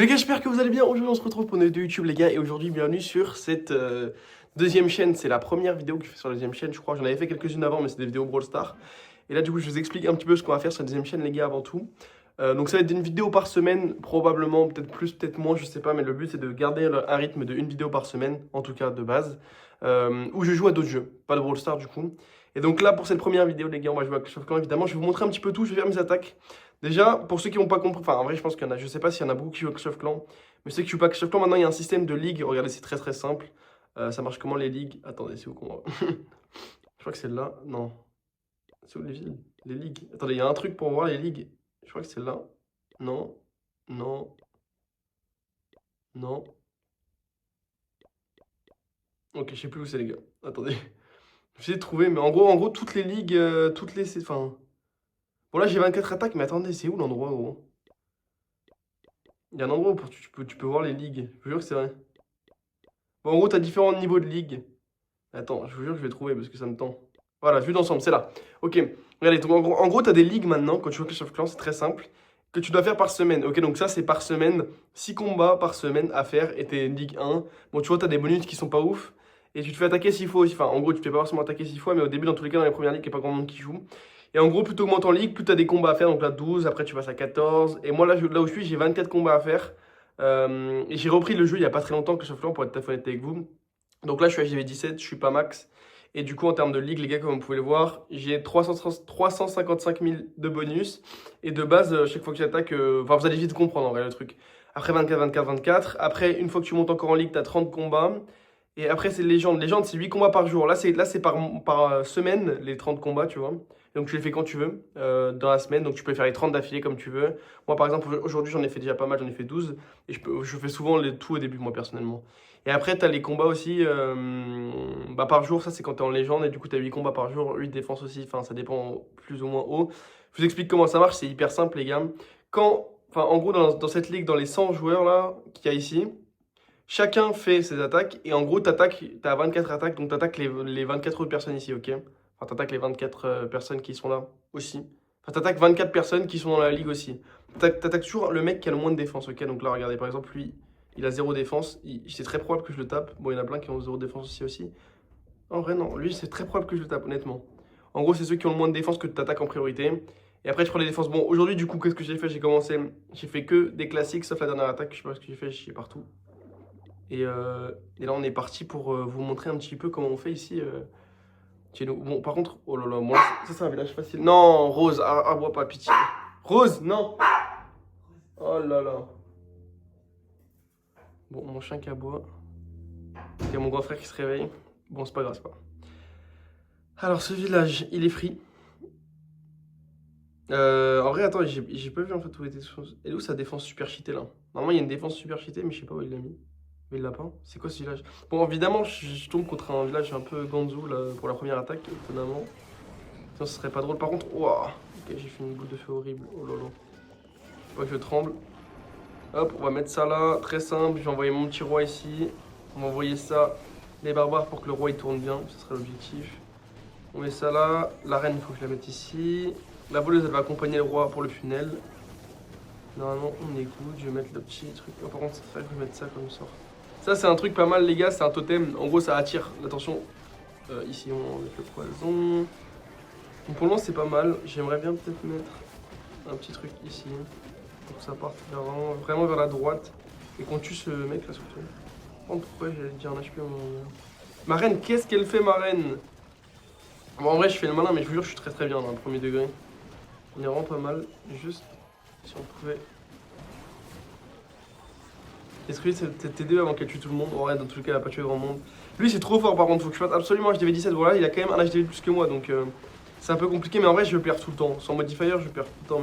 Les gars, j'espère que vous allez bien. Aujourd'hui, on se retrouve pour une vidéo YouTube, les gars. Et aujourd'hui, bienvenue sur cette deuxième chaîne. C'est la première vidéo que je fais sur la deuxième chaîne, je crois. J'en avais fait quelques-unes avant, mais c'est des vidéos Brawl Stars. Et là, du coup, je vous explique un petit peu ce qu'on va faire sur la deuxième chaîne, les gars, avant tout. Donc, ça va être une vidéo par semaine, probablement, peut-être plus, peut-être moins, je sais pas. Mais le but, c'est de garder un rythme de une vidéo par semaine, en tout cas de base, où je joue à d'autres jeux, pas de Brawl Stars, du coup. Et donc là, pour cette première vidéo, les gars, on va jouer à Clash of Clans, évidemment. Je vais vous montrer un petit peu tout, je vais faire mes attaques. Déjà, pour ceux qui n'ont pas compris, enfin, en vrai, je pense qu'il y en a, je sais pas s'il y en a beaucoup qui jouent à Clash of Clans. Mais ceux qui jouent pas à Clash of Clans, maintenant il y a un système de ligue. Regardez, c'est très très simple. Ça marche comment les ligues? Attendez, c'est où qu'on va? Je crois que c'est là. Non. C'est où les villes? Les ligues. Attendez, il y a un truc pour voir les ligues. Je crois que c'est là. Non. Non. Non. Ok, je sais plus où c'est, les gars. Attendez. J'ai trouvé, mais en gros, toutes les ligues, toutes les. Enfin. Bon, là j'ai 24 attaques, mais attendez, c'est où l'endroit, gros? Il y a un endroit où tu peux voir les ligues. Je vous jure que c'est vrai. Bon, en gros, t'as différents niveaux de ligue. Attends, je vous jure que je vais trouver parce que ça me tend. Voilà, vue d'ensemble, c'est là. Ok, regardez, donc en gros, tu as des ligues maintenant, quand tu joues à Clash of Clans, c'est très simple, que tu dois faire par semaine. Ok, donc ça, c'est par semaine, 6 combats par semaine à faire, et t'es Ligue 1. Bon, tu vois, tu as des bonus qui sont pas ouf, et tu te fais attaquer 6 fois aussi. Enfin, en gros, tu te fais pas forcément attaquer 6 fois, mais au début, dans tous les cas, dans les premières ligues, il n'y a pas grand monde qui joue. Et en gros, plus tu augmentes en ligue, plus tu as des combats à faire. Donc là, 12, après tu passes à 14. Et moi, là où je suis, j'ai 24 combats à faire. Et j'ai repris le jeu il y a pas très longtemps, Clash of Clans, pour être tout à fait honnête avec vous. Donc là, je suis à JV17, je suis pas max. Et du coup, en termes de ligue, les gars, comme vous pouvez le voir, j'ai 355 000 de bonus. Et de base, chaque fois que j'attaque, enfin, vous allez vite comprendre en vrai le truc. Après 24, 24, 24. Après, une fois que tu montes encore en ligue, tu as 30 combats. Et après, c'est légende. Légende, c'est 8 combats par jour. Là, c'est par semaine, les 30 combats, tu vois. Donc, tu les fais quand tu veux, dans la semaine. Donc, tu peux faire les 30 d'affilée comme tu veux. Moi, par exemple, aujourd'hui, j'en ai fait déjà pas mal, j'en ai fait 12. Et je fais souvent tout au début, moi, personnellement. Et après, tu as les combats aussi bah, par jour. Ça, c'est quand tu es en légende. Et du coup, tu as 8 combats par jour, 8 défenses aussi. Enfin, ça dépend plus ou moins haut. Je vous explique comment ça marche. C'est hyper simple, les gars. Enfin, en gros, dans cette ligue, dans les 100 joueurs là qu'il y a ici, chacun fait ses attaques. Et en gros, tu as 24 attaques. Donc, tu attaques les 24 autres personnes ici, ok? Enfin, tu attaques les 24 personnes qui sont là aussi. Enfin, tu attaques 24 personnes qui sont dans la ligue aussi. Tu attaques toujours le mec qui a le moins de défense, ok? Donc là, regardez, par exemple, lui. Il a zéro défense. C'est très probable que je le tape. Bon, il y en a plein qui ont zéro défense aussi. En vrai, non. Lui, c'est très probable que je le tape, honnêtement. En gros, c'est ceux qui ont le moins de défense que tu attaques en priorité. Et après, je prends les défenses. Bon, aujourd'hui, du coup, qu'est-ce que j'ai fait? J'ai fait que des classiques, sauf la dernière attaque. Je sais pas ce que j'ai fait, j'ai partout. Et là, on est parti pour vous montrer un petit peu comment on fait ici chez nous. Bon, par contre, oh là là, moi, ça, c'est un village facile. Non, Rose, bois pas, pitié. Rose, non. Oh là là. Bon, mon chien qui aboie. Il y a mon grand frère qui se réveille. Bon, c'est pas grave, c'est pas grave. Alors, ce village, il est free. En vrai, attends, j'ai pas vu en fait où était. Et où sa défense super cheatée là? Normalement, il y a une défense super cheatée, mais je sais pas où il l'a mis. Mais il l'a pas. C'est quoi ce village? Bon, évidemment, je tombe contre un village un peu Ganzu là pour la première attaque, étonnamment. Sinon, ce serait pas drôle. Par contre, waouh! Ok, j'ai fait une boule de feu horrible. Oh là là. Faut pas que je tremble. Hop, on va mettre ça là. Très simple. Je vais envoyer mon petit roi ici. On va envoyer ça, les barbares, pour que le roi il tourne bien. Ce serait l'objectif. On met ça là. La reine, il faut que je la mette ici. La voleuse, elle va accompagner le roi pour le funnel. Normalement, on écoute. Je vais mettre le petit truc. Oh, par contre, c'est vrai que je vais mettre ça comme sort. Ça, c'est un truc pas mal, les gars. C'est un totem. En gros, ça attire l'attention. Ici, on va mettre le poison. Donc, pour le moment, c'est pas mal. J'aimerais bien peut-être mettre un petit truc ici. Pour que ça parte vraiment vers la droite. Et qu'on tue ce mec là, surtout. Oh, pourquoi j'allais dire un HP au moment. Ma reine, qu'est-ce qu'elle fait, ma reine? Bon, en vrai, je fais le malin, mais je vous jure, je suis très très bien dans le premier degré. On est vraiment pas mal. Juste, si on pouvait. Est-ce que c'est t'aider avant qu'elle tue tout le monde? Ouais, dans tous les cas, elle a pas tué grand monde. Lui, c'est trop fort par contre, faut que je fasse absolument HDV 17. Voilà, il a quand même un HDV plus que moi, donc c'est un peu compliqué, mais en vrai, je perds tout le temps. Sans modifier, je perds tout le temps,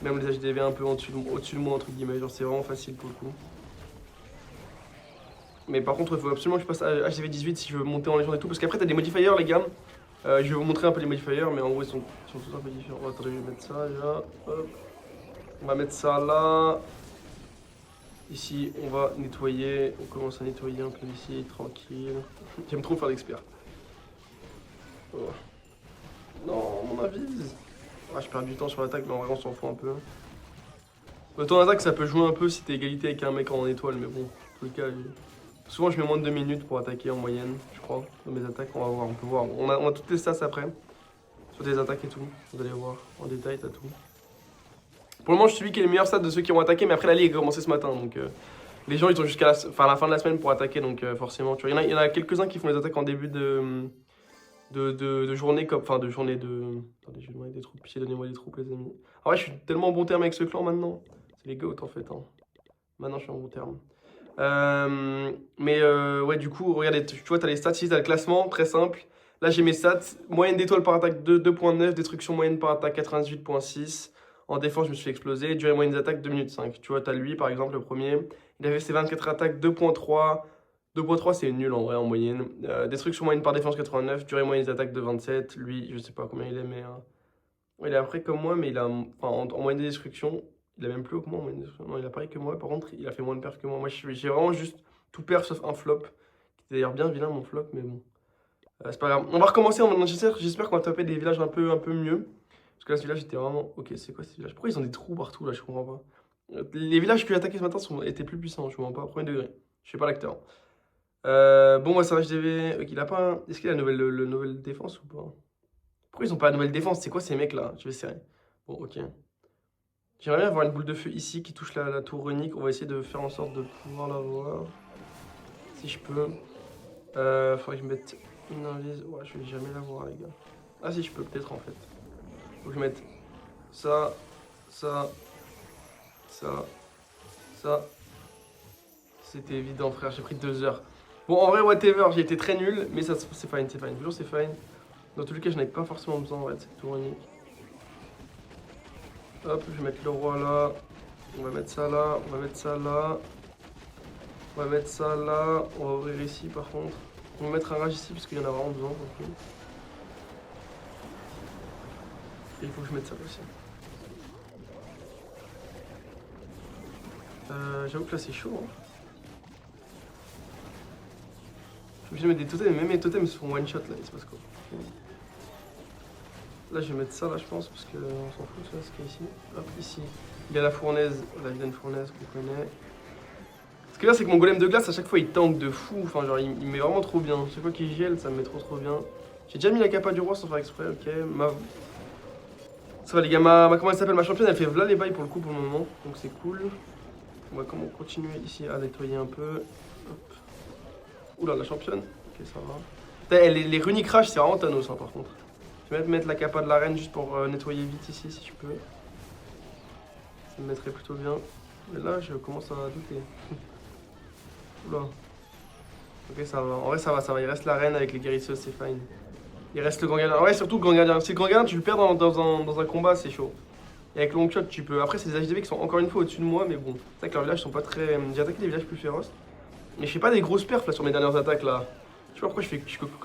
même les HDV un peu au-dessus de moi, entre guillemets. Genre, c'est vraiment facile pour le coup. Mais par contre, il faut absolument que je passe à HDV 18 si je veux monter en légende et tout, parce qu'après, t'as des modifiers, les gars. Je vais vous montrer un peu les modifiers, mais en gros, ils sont tous un peu différents. Attendez, je vais mettre ça déjà. Hop. On va mettre ça là. Ici, on va nettoyer. On commence à nettoyer un peu ici, tranquille. J'aime trop faire l'expert. Oh. Non, mon avise. Ah, je perds du temps sur l'attaque, mais en vrai, on s'en fout un peu. Autant en attaque, ça peut jouer un peu si t'es égalité avec un mec en étoile, mais bon, en tout cas, souvent je mets moins de 2 minutes pour attaquer en moyenne, je crois, dans mes attaques. On va voir, on peut voir. On a toutes les stats après, sur des attaques et tout. Vous allez voir en détail, t'as tout. Pour le moment, je suis celui qui a les meilleurs stats de ceux qui ont attaqué, mais après la ligue a commencé ce matin, donc les gens ils ont jusqu'à la fin de la semaine pour attaquer, donc forcément, tu vois. Il y en a quelques-uns qui font les attaques en début de journée, comme, enfin de journée de... Attendez, je vais demander des troupes, pitié, donnez-moi des troupes, les amis. Ah ouais, je suis tellement en bon terme avec ce clan maintenant. C'est les goats en fait, hein. Maintenant, je suis en bon terme. Ouais, du coup, regardez, tu vois, t'as les stats ici, t'as le classement, très simple. Là, j'ai mes stats. Moyenne d'étoiles par attaque 2.9, destruction moyenne par attaque 98.6. En défense, je me suis fait exploser. Durée moyenne d'attaque 2 minutes 5. Tu vois, t'as lui, par exemple, le premier. Il avait ses 24 attaques 2.3. 2.3, c'est nul en vrai, en moyenne. Destruction moyenne par défense 89. Durée moyenne d'attaque de 27. Lui, je sais pas combien il est, mais... ouais, il est après comme moi, mais il a... Enfin, en moyenne de destruction, il a même plus haut que moi. Non, il a pareil que moi. Par contre, il a fait moins de perf que moi. Moi, j'ai vraiment juste tout perf sauf un flop. Qui était d'ailleurs bien vilain, mon flop, mais bon. C'est pas grave. On va recommencer. J'espère qu'on va taper des villages un peu mieux. Parce que là, ce village était vraiment... Ok, c'est quoi ce village? Pourquoi ils ont des trous partout, là? Je comprends pas. Les villages que j'ai attaqués ce matin étaient plus puissants. Je comprends pas. Premier degré. Je suis pas l'acteur. Bon, moi, ça va, HDV. Ok, il a pas un... Est-ce qu'il a la nouvelle défense ou pas? Pourquoi ils ont pas la nouvelle défense? C'est quoi ces mecs-là? Je vais serrer. Bon, ok. J'aimerais bien avoir une boule de feu ici qui touche la tour runique. On va essayer de faire en sorte de pouvoir l'avoir. Si je peux. Faudrait que je mette une invise. Ouais, je vais jamais l'avoir, les gars. Ah, si, je peux peut-être en fait. Faut que je mette ça, ça, ça, ça. C'était évident, frère. J'ai pris 2 heures. Bon, en vrai, whatever, j'ai été très nul. Mais ça, c'est fine, c'est fine. Toujours, c'est fine. Dans tous les cas, je n'avais pas forcément besoin en vrai de cette tour runique. Hop, je vais mettre le roi là. On va mettre ça là. On va mettre ça là. On va mettre ça là. On va ouvrir ici par contre. On va mettre un rage ici parce qu'il y en a vraiment besoin. Et il faut que je mette ça aussi. J'avoue que là c'est chaud. Hein. Je vais mettre des totems, même mes totems se font one shot là, il se passe quoi. Là je vais mettre ça là je pense parce qu'on s'en fout ça, ce qu'il y a ici. Hop, ici. Il y a la fournaise, la vilaine fournaise qu'on connaît. Ce que là c'est que mon golem de glace à chaque fois il tank de fou, enfin genre il met vraiment trop bien. Chaque fois qu'il gèle ça me met trop bien. J'ai déjà mis la capa du roi sans faire exprès, ok. Ça va les gars, comment elle s'appelle, ma championne elle fait v'là les bails pour le coup pour le moment, donc c'est cool. On va comment continuer ici à nettoyer un peu. Hop. Oula la championne, ok ça va. Les runiques crash c'est vraiment Thanos hein, par contre. Je vais mettre la capa de la reine juste pour nettoyer vite ici si je peux. Ça me mettrait plutôt bien. Mais là je commence à douter. Oula. Ok ça va, en vrai ça va, il reste la reine avec les guérisseuses c'est fine. Il reste le grand gardien. Ouais, surtout le grand gardien. Si le grand gardien, tu le perds dans un combat, c'est chaud. Et avec le long shot, tu peux. Après, c'est des HDV qui sont encore une fois au-dessus de moi, mais bon. C'est vrai que leurs villages sont pas très. J'ai attaqué des villages plus féroces. Mais je fais pas des grosses perfs là sur mes dernières attaques là. Je sais pas pourquoi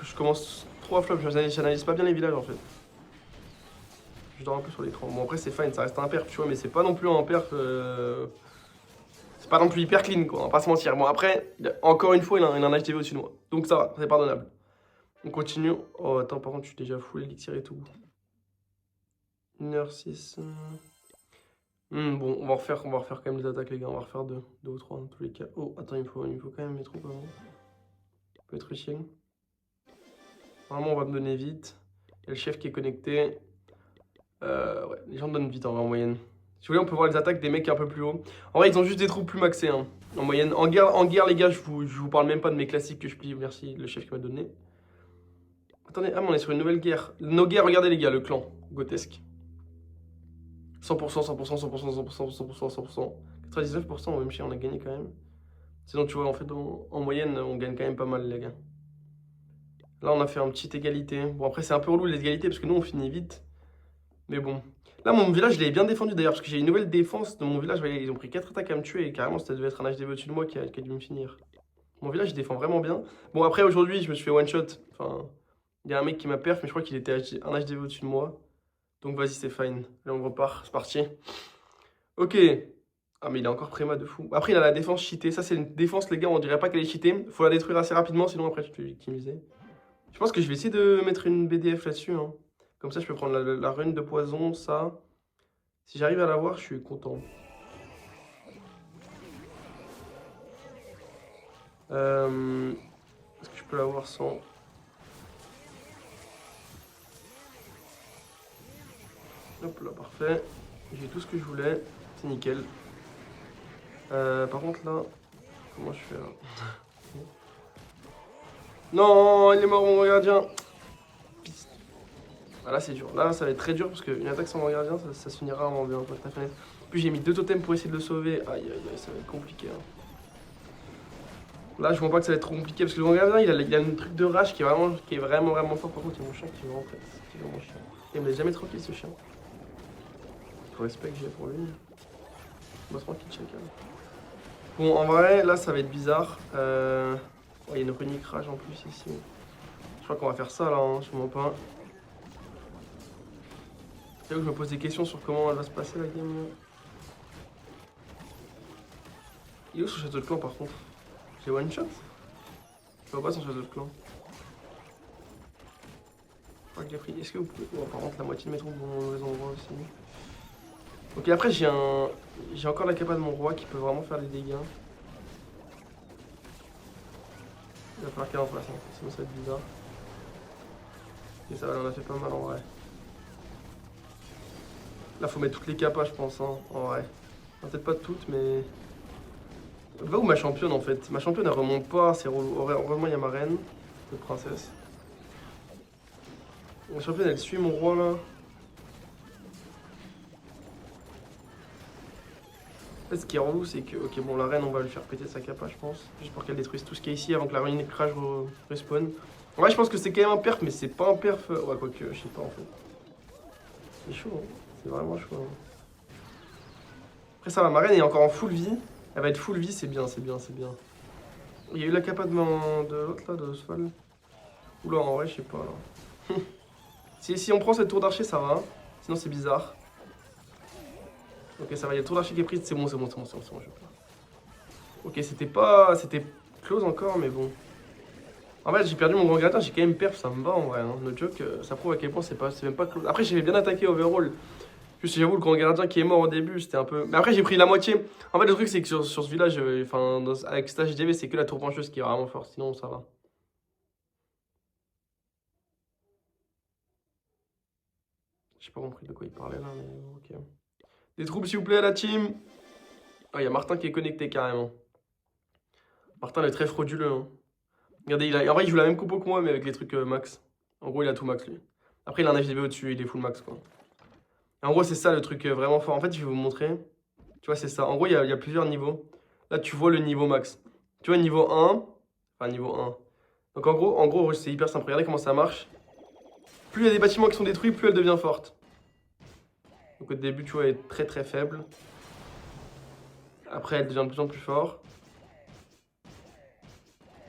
je commence trop à flop. J'analyse pas bien les villages en fait. Je dors un peu sur l'écran. Bon, après, c'est fine, ça reste un perf, tu vois, mais c'est pas non plus un perf. C'est pas non plus hyper clean quoi, on va pas se mentir. Bon, après, encore une fois, il a un HDV au-dessus de moi. Donc ça va, c'est pardonnable. On continue. Oh, attends, par contre, je suis déjà full élixir et tout. 1h06. Bon, on va refaire quand même les attaques, les gars. On va refaire 2 ou 3 dans tous les cas. Oh, attends, il me faut quand même mes troupes avant. Ça peut être utile. Normalement, on va me donner vite. Il y a le chef qui est connecté. Ouais, les gens me donnent vite en vrai, en moyenne. Si vous voulez, on peut voir les attaques des mecs un peu plus haut. En vrai, ils ont juste des troupes plus maxées, hein, en moyenne. En guerre, les gars, je vous parle même pas de mes classiques que je plie. Merci, le chef qui m'a donné. Attendez, ah, mais on est sur une nouvelle guerre. Nos guerres, regardez les gars, le clan, Gotesque. 100%, 100%, 100%, 100%, 100%, 100%. 99%, même si on a gagné quand même. Sinon, tu vois, en fait, en moyenne, on gagne quand même pas mal, les gars. Là, on a fait une petite égalité. Bon, après, c'est un peu relou l'égalité parce que nous, on finit vite. Mais bon. Là, mon village, je l'ai bien défendu d'ailleurs parce que j'ai une nouvelle défense dans mon village. Ils ont pris 4 attaques à me tuer et carrément, ça devait être un HDV au-dessus de moi qui a dû me finir. Mon village, il défend vraiment bien. Bon, après, aujourd'hui, je me suis fait one shot. Enfin, il y a un mec qui m'a perf, mais je crois qu'il était un HDV au-dessus de moi. Donc, vas-y, c'est fine. Là, on repart. C'est parti. Ok. Ah, mais il est encore préma de fou. Après, il a la défense cheatée. Ça, c'est une défense, les gars. On dirait pas qu'elle est cheatée. Faut la détruire assez rapidement, sinon après, tu te fais victimiser. Je pense que je vais essayer de mettre une BDF là-dessus. Hein. Comme ça, je peux prendre la rune de poison, ça. Si j'arrive à l'avoir, je suis content. Est-ce que je peux l'avoir sans... Hop là, parfait. J'ai tout ce que je voulais. C'est nickel. Par contre là... Comment je fais là? Non, il est mort mon gardien. Ah, là c'est dur. Là ça va être très dur parce qu'une attaque sans mon gardien ça se finira vraiment bien. Puis j'ai mis 2 totems pour essayer de le sauver. Aïe aïe aïe, ça va être compliqué. Hein. Là je vois pas que ça va être trop compliqué parce que le grand gardien il a un truc de rage qui est vraiment fort. Par contre il y a mon chien qui est vraiment prêt. Qui est vraiment chiant. Il me laisse jamais tranquille ce chien. Faut respect que j'ai pour lui. Bah tranquille chacun. Bon en vrai là ça va être bizarre. Il y a une runique rage en plus ici. Je crois qu'on va faire ça là, hein, je mens pas. C'est là où je me pose des questions sur comment elle va se passer la game. Il est où son château de clan par contre? J'ai one shot? Je vois pas son château de clan. Je crois que j'ai pris. Est-ce que vous pouvez. Oh, par contre la moitié de mes troupes vont dans mauvais endroits aussi. Ok après j'ai encore la capa de mon roi qui peut vraiment faire des dégâts. Il va falloir qu'elle en fasse, hein. Sinon ça va être bizarre. Et ça va, on a fait pas mal en vrai. Là faut mettre toutes les capas je pense hein, en vrai. Peut-être pas toutes mais... Va où ma championne en fait? Ma championne elle remonte pas, c'est relou. Heureusement il y a ma reine, de princesse. Ma championne elle suit mon roi là. En fait ce qui est relou c'est que, ok bon la reine on va lui faire péter sa capa je pense. Juste pour qu'elle détruise tout ce qu'il y a ici avant que la ruine crash respawn. En vrai je pense que c'est quand même un perf mais c'est pas un perf... Ouais quoique je sais pas en fait. C'est chaud hein, c'est vraiment chaud hein. Après ça va, ma reine est encore en full vie. Elle va être full vie, c'est bien, c'est bien, c'est bien. Il y a eu la capa de l'autre là, de Sval. Oula, en vrai, je sais pas là. si on prend cette tour d'archer, ça va. Sinon, c'est bizarre. Ok, ça va, il y a le tour d'archer qui est prise. C'est bon, je peux. Ok, c'était close encore, mais bon. En fait, j'ai perdu mon grand gradin, j'ai quand même perf, ça me va en vrai. Hein. No joke, ça prouve à quel point c'est même pas close. Après, j'avais bien attaqué overall. Juste, j'avoue, le grand gardien qui est mort au début, c'était un peu. Mais après, j'ai pris la moitié. En fait, le truc, c'est que sur ce village, enfin, avec Stage DV, c'est que la tour pencheuse qui est vraiment forte. Sinon, ça va. J'ai pas compris de quoi il parlait là, mais ok. Des troupes, s'il vous plaît, à la team. Ah, il y a Martin qui est connecté carrément. Martin, il est très frauduleux. Hein. Regardez, en vrai, il joue la même compo que moi, mais avec les trucs max. En gros, il a tout max lui. Après, il a un FDV au-dessus, il est full max quoi. Et en gros, c'est ça le truc vraiment fort. En fait, je vais vous montrer. Tu vois, c'est ça. En gros, il y a plusieurs niveaux. Là, tu vois le niveau max. Tu vois, niveau 1. Enfin, niveau 1. Donc, en gros c'est hyper simple. Regardez comment ça marche. Plus il y a des bâtiments qui sont détruits, plus elle devient forte. Donc, au début, tu vois, elle est très très faible. Après, elle devient de plus en plus forte.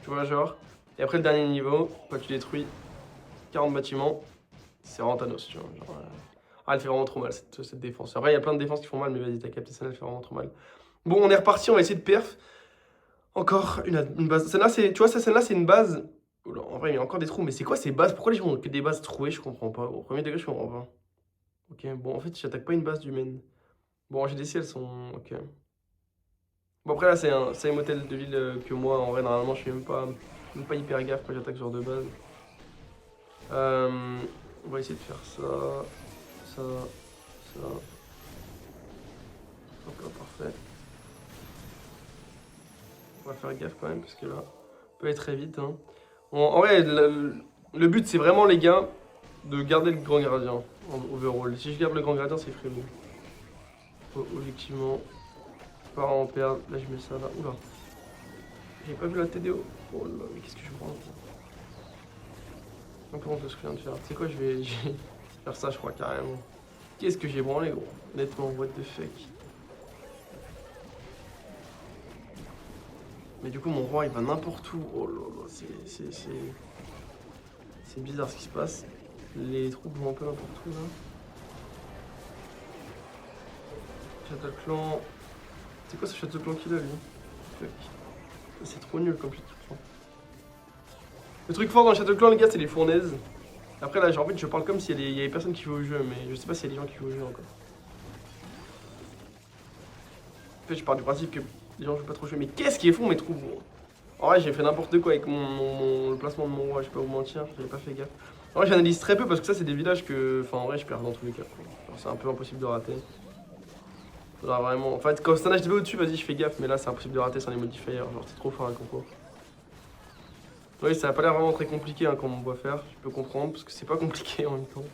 Tu vois, genre. Et après, le dernier niveau, quand tu détruis 40 bâtiments, c'est vraiment Thanos, tu vois. Genre, ah, elle fait vraiment trop mal cette défense. Après, il y a plein de défenses qui font mal, mais vas-y, t'as capté, celle-là, elle fait vraiment trop mal. Bon, on est reparti, on va essayer de perf. Encore une base. Celle-là, tu vois, cette scène-là, c'est une base. Oula, en vrai, il y a encore des trous, mais c'est quoi ces bases? Pourquoi les gens ont que des bases trouées? Je comprends pas. Au premier degré, je comprends pas. Ok, bon, en fait, j'attaque pas une base humaine. Bon, en GDC, elles sont. Ok. Bon, après, là, c'est un hôtel de ville que moi, en vrai, normalement, je suis même pas hyper gaffe quand j'attaque ce genre de base. On va essayer de faire ça. Ça. Hop là, parfait. On va faire gaffe quand même, parce que là, on peut aller très vite. Hein. En vrai, le but, c'est vraiment, les gars, de garder le grand gradien en overall. Si je garde le grand gradien, c'est frérot. Objectivement, pas en perdre. Là, je mets ça là. Oula. J'ai pas vu la TDO. Oh là, mais qu'est-ce que je prends? Un peu honte de ce que je viens de faire. Tu sais quoi, je vais faire ça, je crois, carrément. Qu'est-ce que j'ai branlé, gros? Honnêtement, what the fuck. Mais du coup, mon roi, il va n'importe où. Oh là là, c'est bizarre ce qui se passe. Les troupes vont un peu n'importe où, là. Château de clan. C'est quoi ce château de clan qu'il a, lui? Fuck. C'est trop nul comme château de clan. Le truc fort dans le château de clan, les gars, c'est les fournaises. Après, là, en fait, je parle comme s'il y avait personne qui joue au jeu, mais je sais pas s'il y a des gens qui jouent au jeu encore. En fait, je pars du principe que les gens jouent pas trop au jeu. Mais qu'est-ce qu'ils font, mes troupes, gros? En vrai, j'ai fait n'importe quoi avec le placement de mon roi, je vais pas vous mentir, j'avais pas fait gaffe. En vrai, j'analyse très peu parce que ça, c'est des villages que. Enfin, en vrai, je perds dans tous les cas. C'est un peu impossible de rater. Faudra vraiment. En fait, quand c'est un HDB au-dessus, vas-y, je fais gaffe, mais là, c'est impossible de rater sans les modifiers. Genre, c'est trop fort à concours. Oui, ça a pas l'air vraiment très compliqué hein, comme on voit faire, je peux comprendre, parce que c'est pas compliqué en même temps.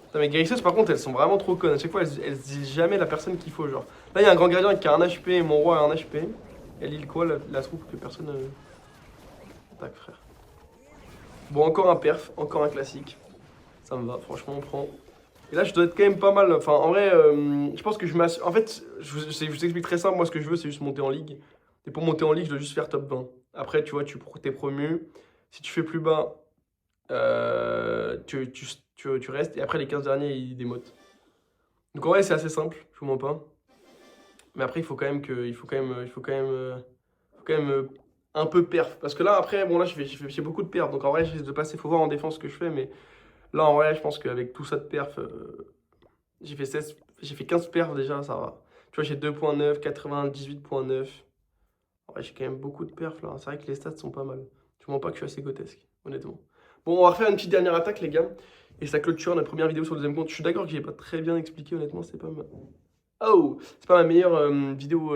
Putain, mais guérisseuses, par contre, elles sont vraiment trop connes. À chaque fois, elles disent jamais la personne qu'il faut. Genre, là, il y a un grand gradient qui a un HP et mon roi a un HP. Elle heal quoi la troupe que personne. Tac, frère. Bon, encore un perf, encore un classique. Ça me va, franchement, on prend. Et là, je dois être quand même pas mal. Enfin, en vrai, je pense que je m'assure. En fait, je vous explique très simple. Moi, ce que je veux, c'est juste monter en ligue. Et pour monter en ligue, je dois juste faire top 20. Après, tu vois, t'es promu. Si tu fais plus bas, tu restes. Et après, les 15 derniers, ils démotent. Donc, en vrai, c'est assez simple. Je vous mens pas. Mais après, il faut quand même que. Il faut quand même un peu perf. Parce que là, après, bon, là, j'ai beaucoup de perf. Donc, en vrai, je risque de passer. Faut voir en défense ce que je fais. Mais là, en vrai, je pense qu'avec tout ça de perf. J'ai fait 15 perfs déjà, ça va. Tu vois, j'ai 2.9, 98.9. Ouais, j'ai quand même beaucoup de perfs là. C'est vrai que les stats sont pas mal. Je mens pas que je suis assez grotesque, honnêtement. Bon, on va refaire une petite dernière attaque, les gars. Et ça clôture notre première vidéo sur le deuxième compte. Je suis d'accord que j'ai pas très bien expliqué, honnêtement, c'est pas ma... Oh! C'est pas ma meilleure vidéo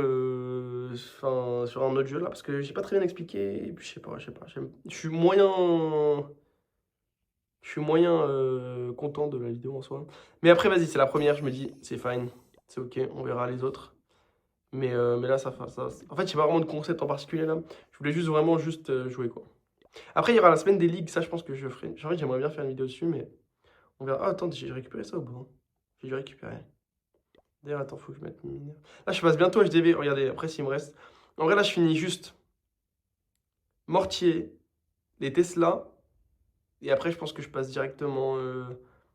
enfin, sur un autre jeu là, parce que j'ai pas très bien expliqué. Et puis je sais pas. Je suis moyen. Je suis moyen content de la vidéo en soi. Mais après, vas-y, c'est la première, je me dis, c'est fine, c'est ok, on verra les autres. Mais là, ça. En fait, j'ai pas vraiment de concept en particulier là. Je voulais juste vraiment juste jouer quoi. Après, il y aura la semaine des ligues, ça, je pense que je ferai. En fait, j'aimerais bien faire une vidéo dessus, mais on verra. Ah, attends, j'ai récupéré ça ou pas? J'ai dû récupérer. D'ailleurs, attends, faut que je mette. Là, je passe bientôt HDV, regardez, après, s'il me reste. En vrai, là, je finis juste Mortier, les Tesla. Et après, je pense que je passe directement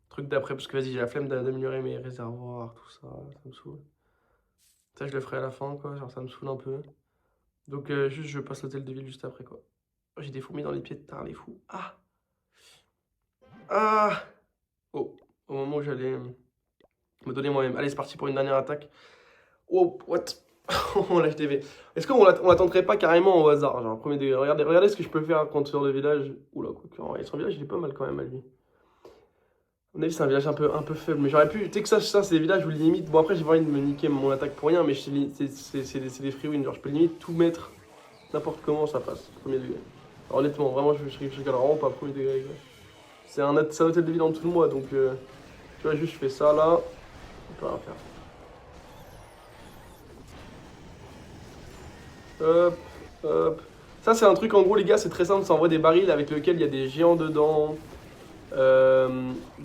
truc d'après, parce que vas-y, j'ai la flemme d'améliorer mes réservoirs, tout ça, ça me saoule. Ça, je le ferai à la fin, quoi, genre ça me saoule un peu. Donc, juste, je passe l'hôtel de ville juste après, quoi. Oh, j'ai des fourmis dans les pieds de tard, les fous. Ah! Ah! Oh, au moment où j'allais me donner moi-même. Allez, c'est parti pour une dernière attaque. Oh, what? On lâche TV. Est-ce qu'on l'attendrait pas carrément au hasard, genre premier degré? Regardez ce que je peux faire contre sur le village. Oula, quoi, son village, il est pas mal quand même à lui. À mon avis, c'est un village un peu faible. Mais j'aurais pu. Tu sais que ça c'est des villages où limite. Bon, après, j'ai pas envie de me niquer mon attaque pour rien, mais c'est des free wins. Genre, je peux limite tout mettre n'importe comment, ça passe. Premier degré. Alors, honnêtement, vraiment, je rigole vraiment pas premier degré. C'est un hôtel de ville en dessous de moi, donc. Tu vois, juste, je fais ça là. On peut rien faire. Hop, hop. Ça, c'est un truc en gros, les gars, c'est très simple. Ça envoie des barils avec lesquels il y a des géants dedans.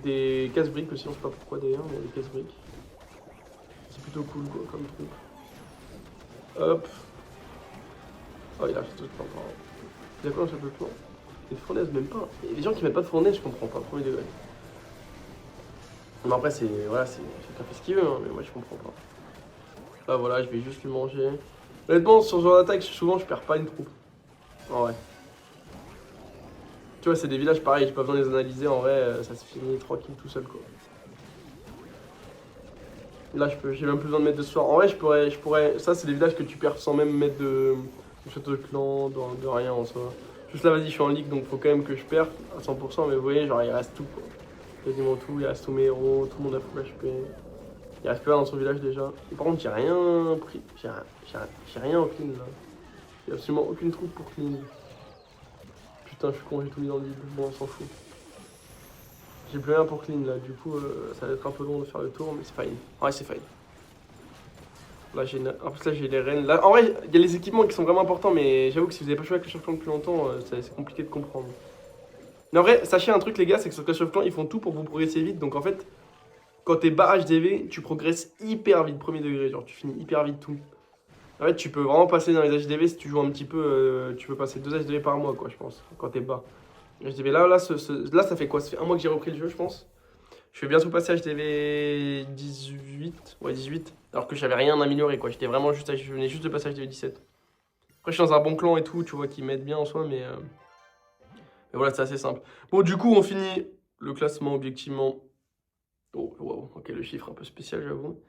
Des casse-briques aussi, on sait pas pourquoi d'ailleurs, mais des casse-briques. C'est plutôt cool quoi, comme truc. Hop. Oh, il a acheté tout le plan. Il y a quoi un château de plan? Une fournaise, même pas. Et les gens qui mettent pas de fournaise, je comprends pas, premier degré. Mais après, c'est. Voilà, chacun fait ce qu'il veut, hein, mais moi je comprends pas. Là voilà, je vais juste lui manger. Honnêtement, sur ce genre d'attaque, souvent je perds pas une troupe. En vrai. Tu vois, c'est des villages pareils, j'ai pas besoin de les analyser, en vrai, ça se finit tranquille tout seul quoi. Là, j'ai même plus besoin de mettre de soir. En vrai, je pourrais. Ça, c'est des villages que tu perds sans même mettre de château de clan, de rien en soi. Juste là, vas-y, je suis en ligue, donc faut quand même que je perde à 100%. Mais vous voyez, genre, il reste tout quoi. Quasiment tout, il reste tous mes héros, tout le monde a full HP. Il reste plus rien dans son village déjà. Et par contre, j'ai rien pris. J'ai rien au clean là. J'ai absolument aucune troupe pour clean. Putain, je suis con, j'ai tout mis dans le vide. Bon, on s'en fout. J'ai plus rien pour clean là, du coup, ça va être un peu long de faire le tour, mais c'est fine. Ouais, c'est fine. Là, en plus, là, j'ai les rennes. Là, en vrai, il y a les équipements qui sont vraiment importants, mais j'avoue que si vous n'avez pas joué avec Clash of Clans depuis longtemps, c'est compliqué de comprendre. Mais en vrai, sachez un truc, les gars, c'est que sur Clash of Clans, ils font tout pour vous progresser vite. Donc en fait, quand t'es bas HDV, tu progresses hyper vite, premier degré. Genre, tu finis hyper vite tout. En fait, tu peux vraiment passer dans les HDV si tu joues un petit peu. Tu peux passer 2 HDV par mois, quoi, je pense, quand t'es bas. HDV, là, ça fait quoi? Ça fait un mois que j'ai repris le jeu, je pense. Je vais bientôt passer HDV 18. Ouais, 18. Alors que j'avais rien amélioré, quoi. Je venais juste de passer HDV 17. Après, je suis dans un bon clan et tout, tu vois, qui m'aide bien en soi, mais voilà, c'est assez simple. Bon, du coup, on finit le classement objectivement. Oh, wow, ok, le chiffre un peu spécial, j'avoue.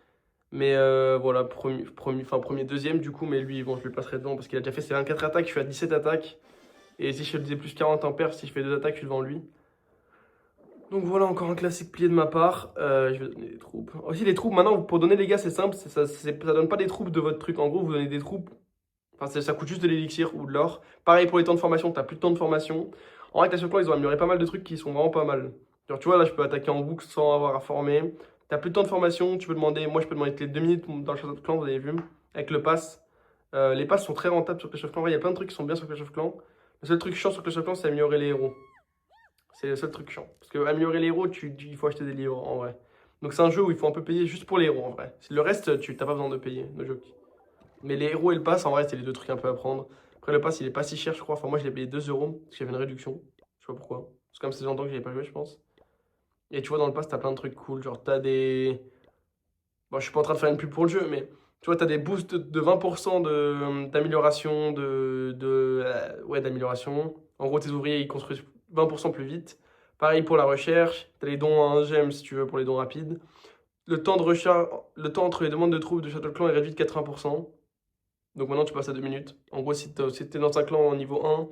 Mais voilà, premier, deuxième du coup, mais lui, bon, je lui passerai devant parce qu'il a déjà fait ses 24 attaques, je suis à 17 attaques. Et si je faisais plus 40 en perf, si je fais 2 attaques, je suis devant lui. Donc voilà, encore un classique plié de ma part. Je vais donner des troupes. Aussi, les troupes, maintenant, pour donner les gars, c'est simple, ça donne pas des troupes de votre truc. En gros, vous donnez des troupes. Enfin, ça coûte juste de l'élixir ou de l'or. Pareil pour les temps de formation, t'as plus de temps de formation. En vrai, Clash of Clans, ils ont amélioré pas mal de trucs qui sont vraiment pas mal. Genre, tu vois, là, je peux attaquer en boucle sans avoir à former. T'as plus de temps de formation, tu peux demander. Moi, je peux demander toutes les 2 minutes dans le Clash of Clans, vous avez vu, avec le pass. Les passes sont très rentables sur Clash of Clans. En vrai, il y a plein de trucs qui sont bien sur Clash of Clans. Le seul truc chiant sur Clash of Clans, c'est améliorer les héros. C'est le seul truc chiant. Parce que améliorer les héros, il faut acheter des livres en vrai. Donc c'est un jeu où il faut un peu payer juste pour les héros en vrai. Le reste, tu t'as pas besoin de payer, no joke. Mais les héros et le pass, en vrai, c'est les deux trucs un peu à prendre. Après, le pass, il est pas si cher, je crois. Enfin, moi, je l'ai payé 2 euros parce que j'avais une réduction. Je sais pas pourquoi. C'est comme ça fait longtemps que j'avais pas joué, je pense. Et tu vois, dans le pass, t'as plein de trucs cool. Genre, t'as des. Bon, je suis pas en train de faire une pub pour le jeu, mais tu vois, t'as des boosts de 20% d'amélioration, ouais, d'amélioration. En gros, tes ouvriers, ils construisent 20% plus vite. Pareil pour la recherche. T'as les dons à 1 gemme si tu veux pour les dons rapides. Le temps de recharge, le temps entre les demandes de troupes de Château de Clan est réduit de 80%. Donc maintenant, tu passes à 2 minutes. En gros, si t'es dans un clan en niveau 1,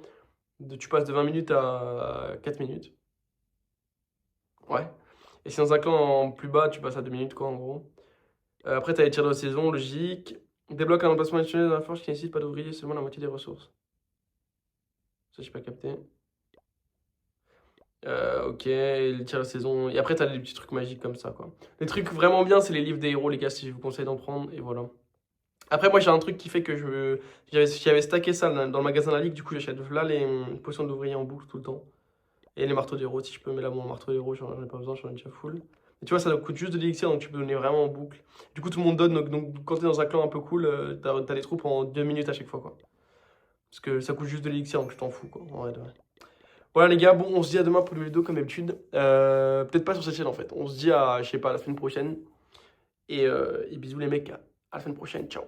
tu passes de 20 minutes à 4 minutes. Ouais. Et si dans un clan en plus bas, tu passes à 2 minutes, quoi, en gros. Après, tu as les tirs de saison, logique. Débloque un emplacement additionnel dans la forge qui nécessite pas d'ouvrier, seulement la moitié des ressources. Ça, j'ai pas capté. Ok, les tirs de saison. Et après, tu as des petits trucs magiques comme ça, quoi. Les trucs vraiment bien, c'est les livres des héros, les gars, si je vous conseille d'en prendre. Et voilà. Après, moi, j'ai un truc qui fait que j'avais stacké ça dans le magasin de la Ligue. Du coup, j'achète là les potions d'ouvrier en boucle tout le temps. Et les marteaux d'héros, si je peux. Mais là, mon marteau d'héros, j'en ai pas besoin, j'en ai déjà full. Et tu vois, ça coûte juste de l'élixir, donc tu peux donner vraiment en boucle. Du coup, tout le monde donne. Donc quand t'es dans un clan un peu cool, t'as les troupes en 2 minutes à chaque fois, quoi. Parce que ça coûte juste de l'élixir, donc tu t'en fous, quoi. En vrai, de vrai. Voilà, les gars, bon, on se dit à demain pour le vidéo, comme d'habitude. Peut-être pas sur cette chaîne, en fait. On se dit à, je sais pas, à la semaine prochaine. Et bisous, les mecs. À la semaine prochaine. Ciao.